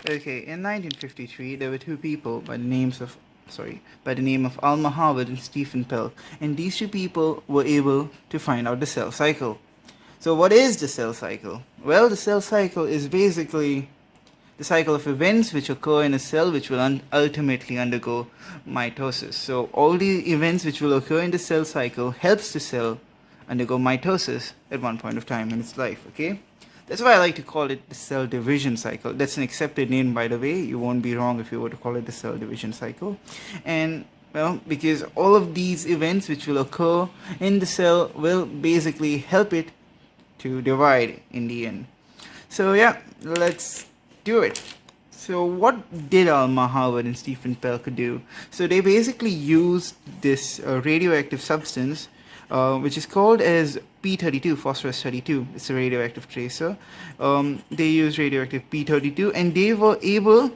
Okay, in 1953, there were two people by the name of Alma Harvard and Stephen Pell, and these two people were able to find out the cell cycle. So, what is the cell cycle? Well, the cell cycle is basically the cycle of events which occur in a cell which will ultimately undergo mitosis. So, all the events which will occur in the cell cycle helps the cell undergo mitosis at one point of time in its life. Okay. That's why I like to call it the cell division cycle. That's an accepted name, by the way. You won't be wrong if you were to call it the cell division cycle. And, well, because all of these events which will occur in the cell will basically help it to divide in the end. So, yeah, let's do it. So, what did Alma Harvard and Stephen Pelker do? So, they basically used this radioactive substance which is called as P32, phosphorus 32. It's a radioactive tracer. They use radioactive P32, and they were able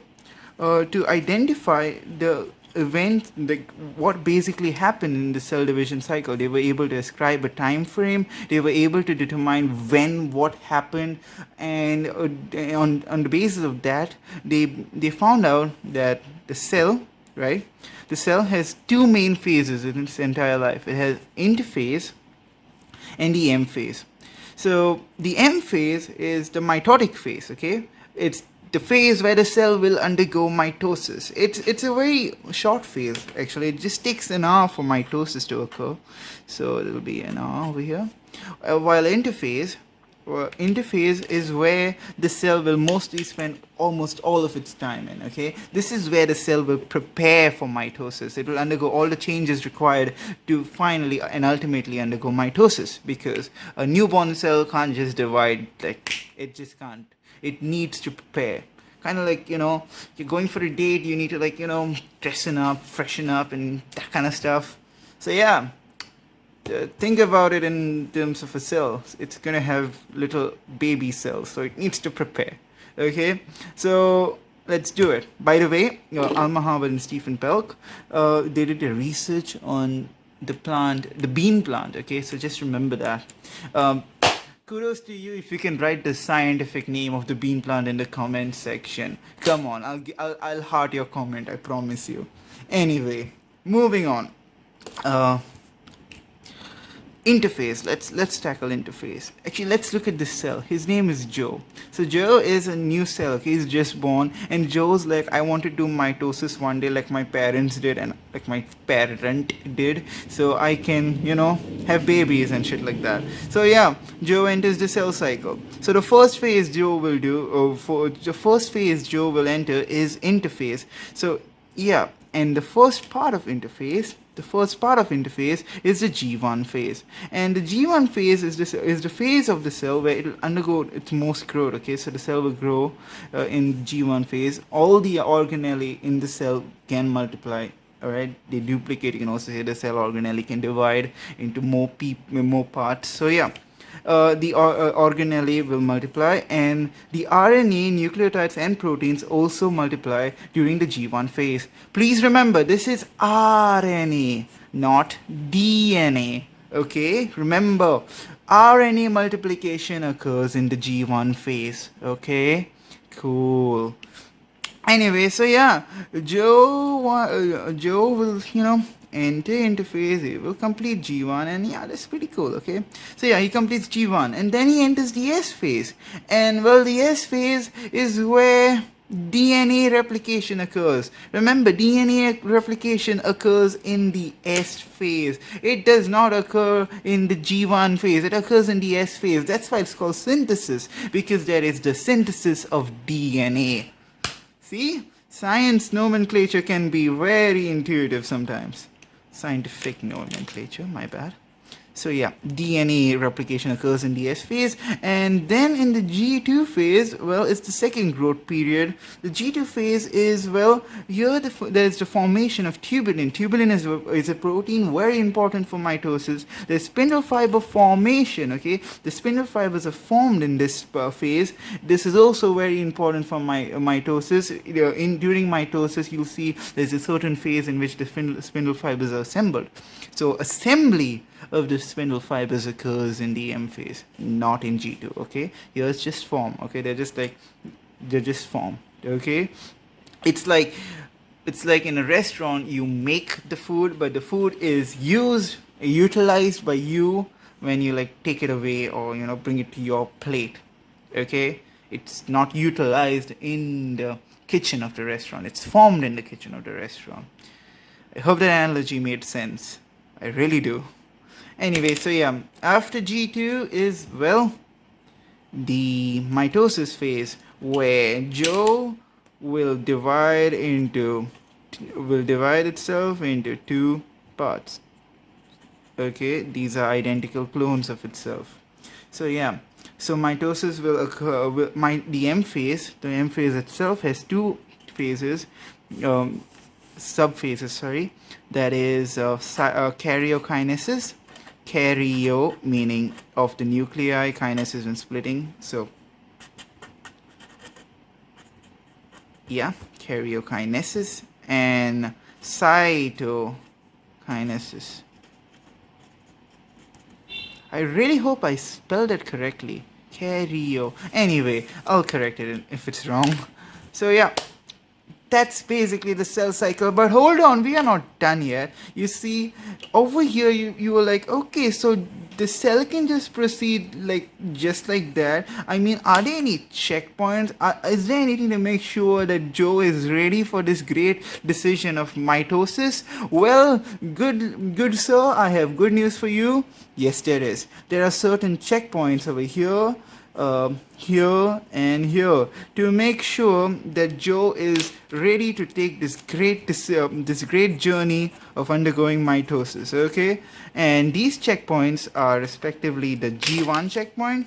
to identify the event, like what basically happened in the cell division cycle. They were able to ascribe a time frame. They were able to determine when what happened, and on the basis of that, they found out that the cell, right? The cell has two main phases in its entire life. It has interphase and the M phase. So the M phase is the mitotic phase, okay? It's the phase where the cell will undergo mitosis. It's a very short phase, actually. It just takes an hour for mitosis to occur. So it will be an hour over here. While interphase is where the cell will mostly spend almost all of its time in. Okay, this is where the cell will prepare for mitosis. It will undergo all the changes required to finally and ultimately undergo mitosis, because a newborn cell can't just divide. Like, it just can't. It needs to prepare. Kind of like, you're going for a date, you need to dressing up, freshen up, and that kind of stuff. So yeah, think about it in terms of a cell. It's gonna have little baby cells, so it needs to prepare. Okay, so let's do it. By the way, Alma Harvard and Stephen Pelk, they did a research on the plant, the bean plant. Okay, so just remember that. Kudos to you if you can write the scientific name of the bean plant in the comment section. Come on, I'll heart your comment, I promise you. Anyway, moving on. Interphase. Let's tackle interphase. Actually, let's look at this cell. His name is Joe. So Joe is a new cell. Okay, he's just born, and Joe's like, I want to do mitosis one day, like my parents did, and like my parent did, so I can have babies and shit like that. So yeah, Joe enters the cell cycle. So the first phase Joe will enter is interphase. So yeah, and the first part of interphase is the G1 phase, and the G1 phase is the phase of the cell where it will undergo its most growth. Okay, so the cell will grow in G1 phase. All the organelle in the cell can multiply. Alright, they duplicate. You can also say the cell organelle can divide into more parts. So yeah, the organelle will multiply, and the RNA, nucleotides, and proteins also multiply during the G1 phase. Please remember, this is RNA, not DNA. Okay, remember, RNA multiplication occurs in the G1 phase. Okay, cool. Anyway, so yeah, Joe will enter interphase. He will complete G1, and yeah, that's pretty cool. Okay, so yeah, he completes G1, and then he enters the S phase, and well, the S phase is where DNA replication occurs. Remember, DNA replication occurs in the S phase. It does not occur in the G1 phase. It occurs in the S phase. That's why it's called synthesis, because there is the synthesis of DNA. See, science nomenclature can be very intuitive sometimes. Scientific nomenclature, my bad. So yeah, DNA replication occurs in the S phase, and then in the G2 phase, well, it's the second growth period. The G2 phase is, well, here there's the formation of tubulin. Tubulin is a protein very important for mitosis. There's spindle fiber formation. Okay, the spindle fibers are formed in this phase. This is also very important for mitosis. During mitosis, you'll see there's a certain phase in which the spindle fibers are assembled. So assembly of the spindle fibers occurs in the M phase, not in G2. Okay, here it's just form. Okay, they're just form. Okay, it's like in a restaurant you make the food, but the food is utilized by you when you like take it away or bring it to your plate. Okay, it's not utilized in the kitchen of the restaurant, it's formed in the kitchen of the restaurant. I hope that analogy made sense. I really do. Anyway, so yeah, after G2 is, well, the mitosis phase, where Joe will divide itself into two parts. Okay, these are identical clones of itself. So yeah, so mitosis will occur. The M phase, itself has two phases, subphases. Sorry, that is karyokinesis. Karyo meaning of the nuclei, kinesis when splitting. So yeah, karyokinesis, and cytokinesis. I really hope I spelled it correctly. Karyo. Anyway, I'll correct it if it's wrong. So yeah, that's basically the cell cycle. But hold on, we are not done yet. You see, over here you were like, okay, so the cell can just proceed just like that. I mean, are there any checkpoints? Is there anything to make sure that Joe is ready for this great decision of mitosis? Well, good sir, I have good news for you. Yes, there is. There are certain checkpoints over here, here and here, to make sure that Joe is ready to take this great journey of undergoing mitosis. Okay, and these checkpoints are respectively the G1 checkpoint.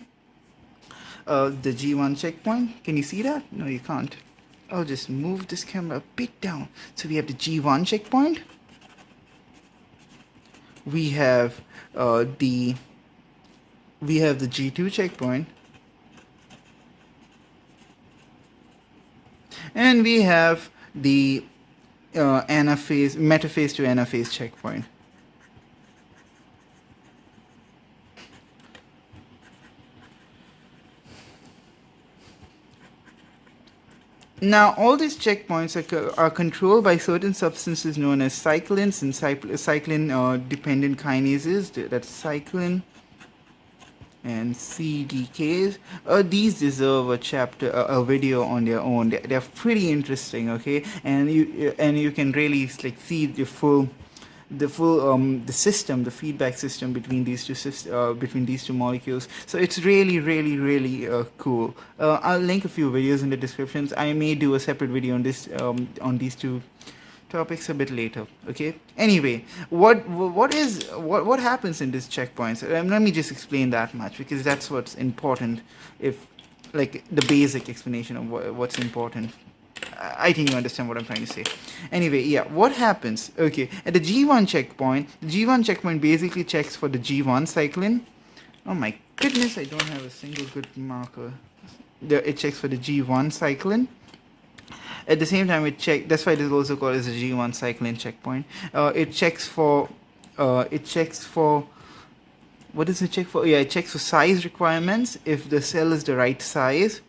The G1 checkpoint. Can you see that? No, you can't. I'll just move this camera a bit down. So we have the G1 checkpoint. We have the G2 checkpoint. And we have the metaphase to anaphase checkpoint. Now, all these checkpoints are controlled by certain substances known as cyclins and cyclin-dependent kinases. That's cyclin and CDKs. These deserve a video on their own. They're pretty interesting, okay? And you can really see the system, the feedback system between these two molecules. So it's really cool. I'll link a few videos in the descriptions. I may do a separate video on this on these two topics a bit later. Okay, anyway, what happens in these checkpoints? Let me just explain that much, because that's what's important. If the basic explanation of what's important, I think you understand what I'm trying to say. Anyway, yeah, what happens? Okay, at the G1 checkpoint, basically checks for the G1 cyclin. Oh my goodness, I don't have a single good marker. It checks for the G1 cyclin. At the same time, that's why it is also called as a G1 cyclin checkpoint. It checks for what does it check for? Yeah, it checks for size requirements, if the cell is the right size.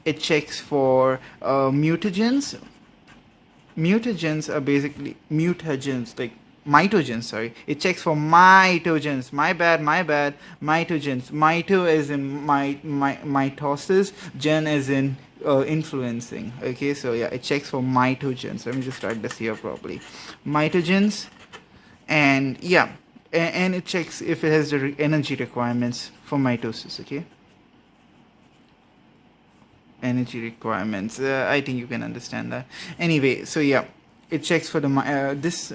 It checks for mutagens. Mutagens are basically mutagens, like mitogens, sorry. It checks for mitogens. My bad. Mitogens. Mito as in mitosis. Gen as in influencing. Okay, so yeah, it checks for mitogens. Let me just write this here properly. Mitogens. And yeah, and it checks if it has the energy requirements for mitosis. Okay, energy requirements. I think you can understand that. Anyway, so yeah, it checks for the this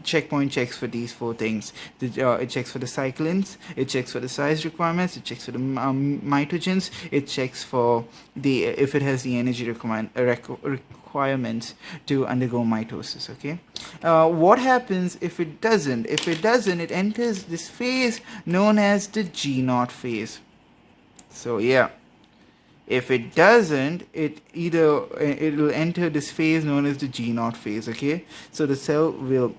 checkpoint checks for these four things. It checks for the cyclins, it checks for the size requirements, it checks for the mitogens, it checks for if it has the energy requirements to undergo mitosis. Okay, what happens if it doesn't? If it doesn't, it enters this phase known as the G0 phase. So yeah, if it doesn't, it will enter this phase known as the G0 phase. Okay, so the cell will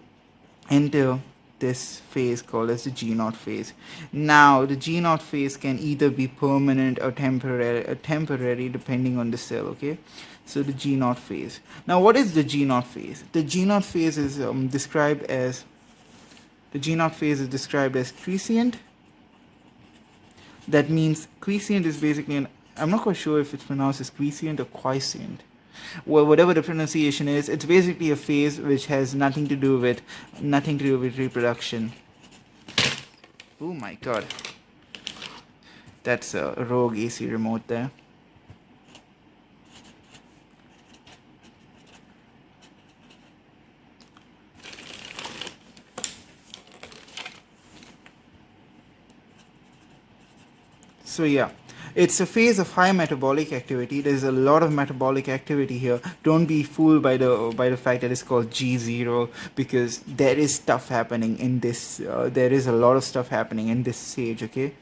enter this phase called as the G0 phase. Now the G0 phase can either be permanent or temporary depending on the cell. Okay, so the G0 phase. Now what is the G0 phase? The G0 phase is described as quiescent. That means quiescent is basically an, I'm not quite sure if it's pronounced as quiescent or quiescent. Well, whatever the pronunciation is, it's basically a phase which has nothing to do with reproduction. Oh my god, that's a rogue AC remote there. So yeah, it's a phase of high metabolic activity. There's a lot of metabolic activity here. Don't be fooled by the fact that it's called G0, because there is stuff happening in this. There is a lot of stuff happening in this stage. Okay.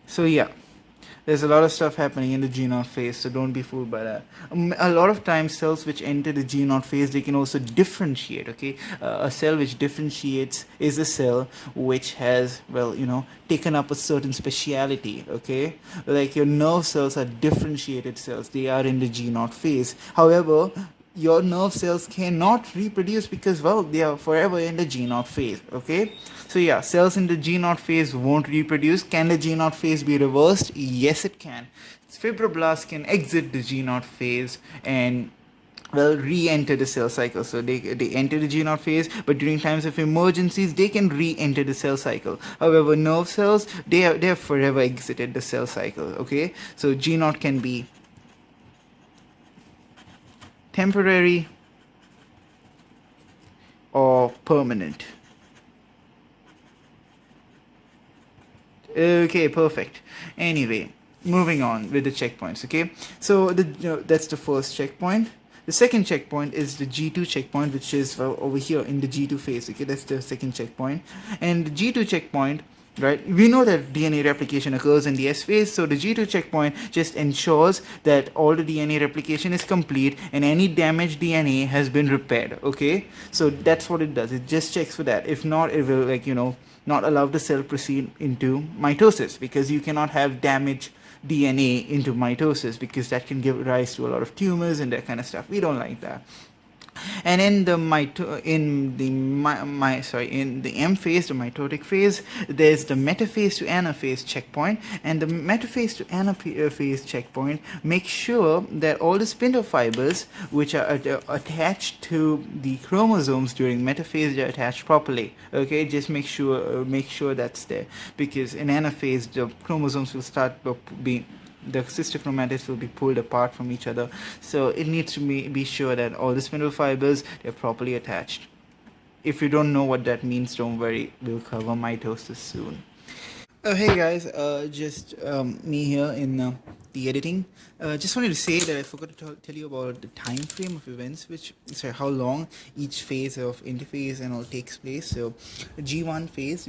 So yeah, there's a lot of stuff happening in the G0 phase, so don't be fooled by that. A lot of times cells which enter the G0 phase, they can also differentiate. Okay, a cell which differentiates is a cell which has, well, taken up a certain speciality. Okay, like your nerve cells are differentiated cells, they are in the G0 phase. However, your nerve cells cannot reproduce because, well, they are forever in the G0 phase. Okay, so yeah, cells in the G0 phase won't reproduce. Can the G0 phase be reversed? Yes, it can. Fibroblasts can exit the G0 phase and, well, re-enter the cell cycle. So they enter the G0 phase, but during times of emergencies they can re-enter the cell cycle. However, nerve cells, they have forever exited the cell cycle. Okay, so G0 can be temporary or permanent. Okay, perfect. Anyway, moving on with the checkpoints. Okay, so that's the first checkpoint. The second checkpoint is the G2 checkpoint, which is, well, over here in the G2 phase. Okay, that's the second checkpoint. And the G2 checkpoint, right, we know that DNA replication occurs in the S phase, so the G2 checkpoint just ensures that all the DNA replication is complete and any damaged DNA has been repaired. Okay, so that's what it does. It just checks for that. If not, it will, like, not allow the cell proceed into mitosis, because you cannot have damaged DNA into mitosis, because that can give rise to a lot of tumors and that kind of stuff. We don't like that. And in the in the M phase, the mitotic phase, there's the metaphase to anaphase checkpoint, and the metaphase to anaphase checkpoint makes sure that all the spindle fibers which are attached to the chromosomes during metaphase are attached properly. Okay, just make sure that's there, because in anaphase the chromosomes will start being, the sister chromatids will be pulled apart from each other, so it needs to be sure that all the spindle fibers, they're properly attached. If you don't know what that means, don't worry, we'll cover mitosis soon. Hey guys, just me here in the editing. Just wanted to say that I forgot to tell you about the time frame of events, how long each phase of interphase and all takes place. So the G1 phase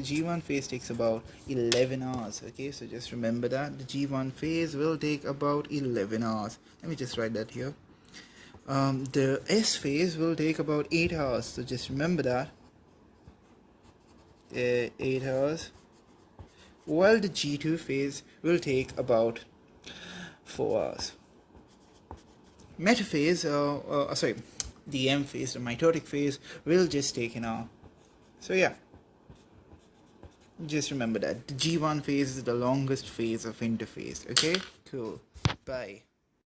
takes about 11 hours. Okay, so just remember that the G1 phase will take about 11 hours. Let me just write that here. The S phase will take about 8 hours. So just remember that. 8 hours. While the G2 phase will take about 4 hours. Metaphase, the M phase, the mitotic phase, will just take an hour. So yeah, just remember that. The G1 phase is the longest phase of interphase. Okay, cool. Bye.